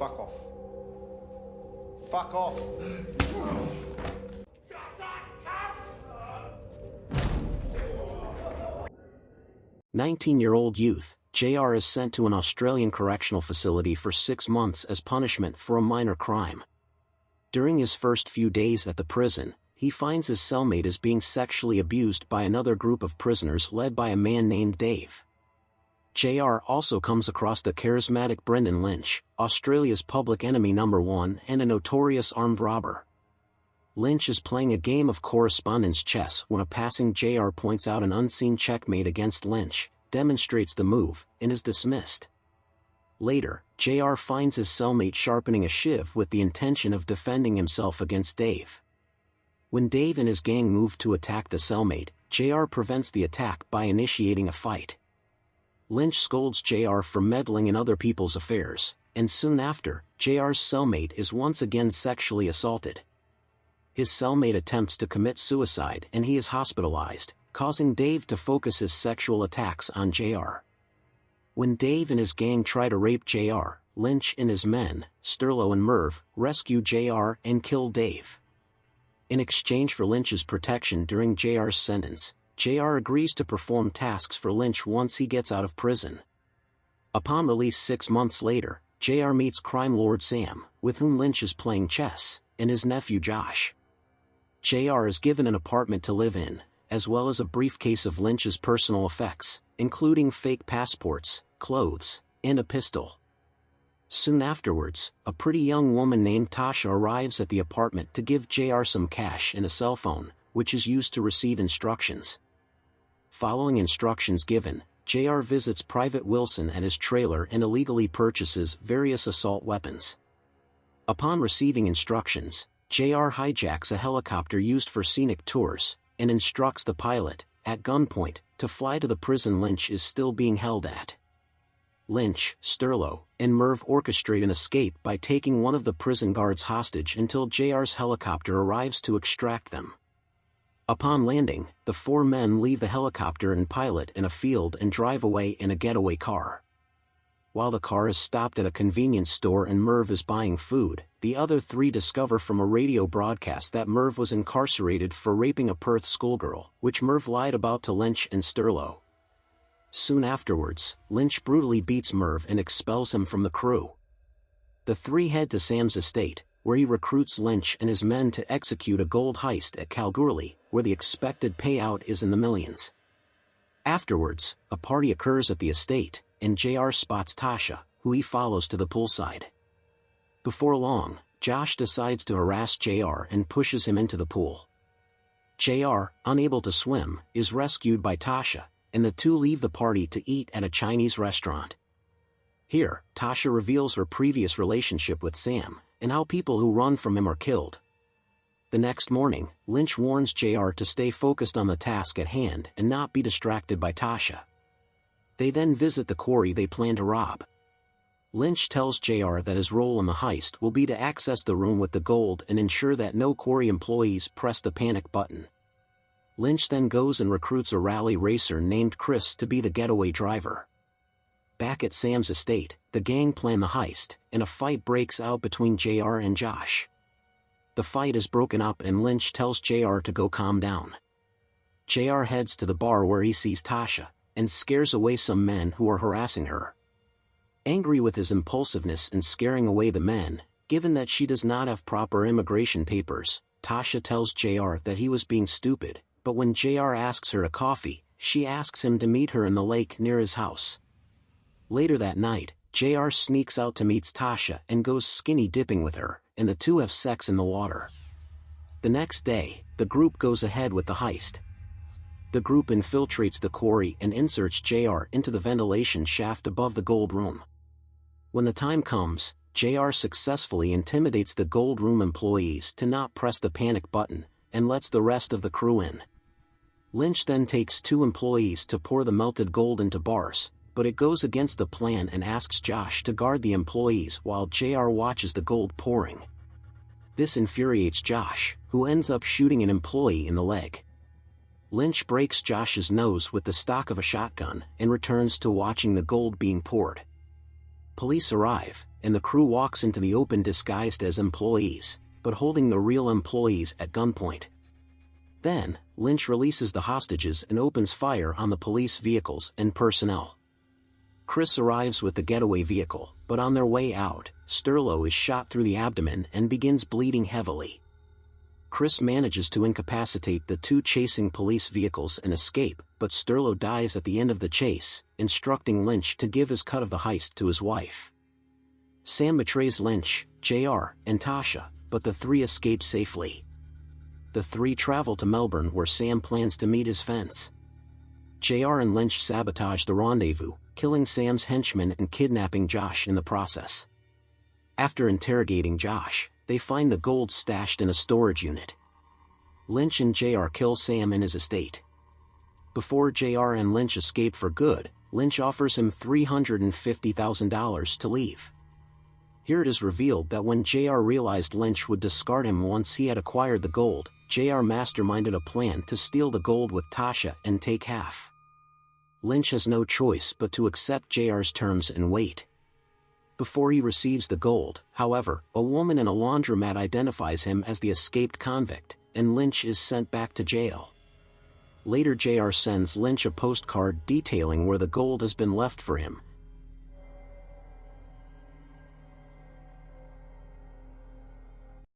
fuck off. Fuck off. 19-year-old youth, JR is sent to an Australian correctional facility for 6 months as punishment for a minor crime. During his first few days at the prison, he finds his cellmate is being sexually abused by another group of prisoners led by a man named Dave. JR also comes across the charismatic Brenton Lynch, Australia's public enemy #1 and a notorious armed robber. Lynch is playing a game of correspondence chess when a passing JR points out an unseen checkmate against Lynch, demonstrates the move, and is dismissed. Later, JR finds his cellmate sharpening a shiv with the intention of defending himself against Dave. When Dave and his gang move to attack the cellmate, JR prevents the attack by initiating a fight. Lynch scolds JR for meddling in other people's affairs, and soon after, JR's cellmate is once again sexually assaulted. His cellmate attempts to commit suicide and he is hospitalized, causing Dave to focus his sexual attacks on JR. When Dave and his gang try to rape JR, Lynch and his men, Sterlo and Merv, rescue JR and kill Dave. In exchange for Lynch's protection during JR's sentence, JR agrees to perform tasks for Lynch once he gets out of prison. Upon release 6 months later, JR meets crime lord Sam, with whom Lynch is playing chess, and his nephew Josh. JR is given an apartment to live in, as well as a briefcase of Lynch's personal effects, including fake passports, clothes, and a pistol. Soon afterwards, a pretty young woman named Tasha arrives at the apartment to give JR some cash and a cell phone, which is used to receive instructions. Following instructions given, JR visits Private Wilson at his trailer and illegally purchases various assault weapons. Upon receiving instructions, JR hijacks a helicopter used for scenic tours, and instructs the pilot, at gunpoint, to fly to the prison Lynch is still being held at. Lynch, Sterlo, and Merv orchestrate an escape by taking one of the prison guards hostage until JR's helicopter arrives to extract them. Upon landing, the 4 men leave the helicopter and pilot in a field and drive away in a getaway car. While the car is stopped at a convenience store and Merv is buying food, the other 3 discover from a radio broadcast that Merv was incarcerated for raping a Perth schoolgirl, which Merv lied about to Lynch and Sterlo. Soon afterwards, Lynch brutally beats Merv and expels him from the crew. The 3 head to Sam's estate, where he recruits Lynch and his men to execute a gold heist at Kalgoorlie, where the expected payout is in the millions. Afterwards, a party occurs at the estate, and JR spots Tasha, who he follows to the poolside. Before long, Josh decides to harass JR and pushes him into the pool. JR, unable to swim, is rescued by Tasha, and the 2 leave the party to eat at a Chinese restaurant. Here, Tasha reveals her previous relationship with Sam, and how people who run from him are killed. The next morning, Lynch warns JR to stay focused on the task at hand and not be distracted by Tasha. They then visit the quarry they plan to rob. Lynch tells JR that his role in the heist will be to access the room with the gold and ensure that no quarry employees press the panic button. Lynch then goes and recruits a rally racer named Chris to be the getaway driver. Back at Sam's estate, the gang plan the heist, and a fight breaks out between JR and Josh. The fight is broken up and Lynch tells JR to go calm down. JR heads to the bar where he sees Tasha, and scares away some men who are harassing her. Angry with his impulsiveness and scaring away the men, given that she does not have proper immigration papers, Tasha tells JR that he was being stupid, but when JR asks her to coffee, she asks him to meet her in the lake near his house. Later that night, JR sneaks out to meet Tasha and goes skinny dipping with her, and the 2 have sex in the water. The next day, the group goes ahead with the heist. The group infiltrates the quarry and inserts JR into the ventilation shaft above the gold room. When the time comes, JR successfully intimidates the gold room employees to not press the panic button, and lets the rest of the crew in. Lynch then takes 2 employees to pour the melted gold into bars, but it goes against the plan and asks Josh to guard the employees while JR watches the gold pouring. This infuriates Josh, who ends up shooting an employee in the leg. Lynch breaks Josh's nose with the stock of a shotgun and returns to watching the gold being poured. Police arrive, and the crew walks into the open disguised as employees, but holding the real employees at gunpoint. Then, Lynch releases the hostages and opens fire on the police vehicles and personnel. Chris arrives with the getaway vehicle, but on their way out, Sterlo is shot through the abdomen and begins bleeding heavily. Chris manages to incapacitate the two chasing police vehicles and escape, but Sterlo dies at the end of the chase, instructing Lynch to give his cut of the heist to his wife. Sam betrays Lynch, JR, and Tasha, but the three escape safely. The three travel to Melbourne where Sam plans to meet his fence. JR and Lynch sabotage the rendezvous, killing Sam's henchman and kidnapping Josh in the process. After interrogating Josh, they find the gold stashed in a storage unit. Lynch and JR kill Sam in his estate. Before JR and Lynch escape for good, Lynch offers him $350,000 to leave. Here it is revealed that when JR realized Lynch would discard him once he had acquired the gold, JR masterminded a plan to steal the gold with Tasha and take half. Lynch has no choice but to accept JR's terms and wait. Before he receives the gold, however, a woman in a laundromat identifies him as the escaped convict, and Lynch is sent back to jail. Later JR sends Lynch a postcard detailing where the gold has been left for him,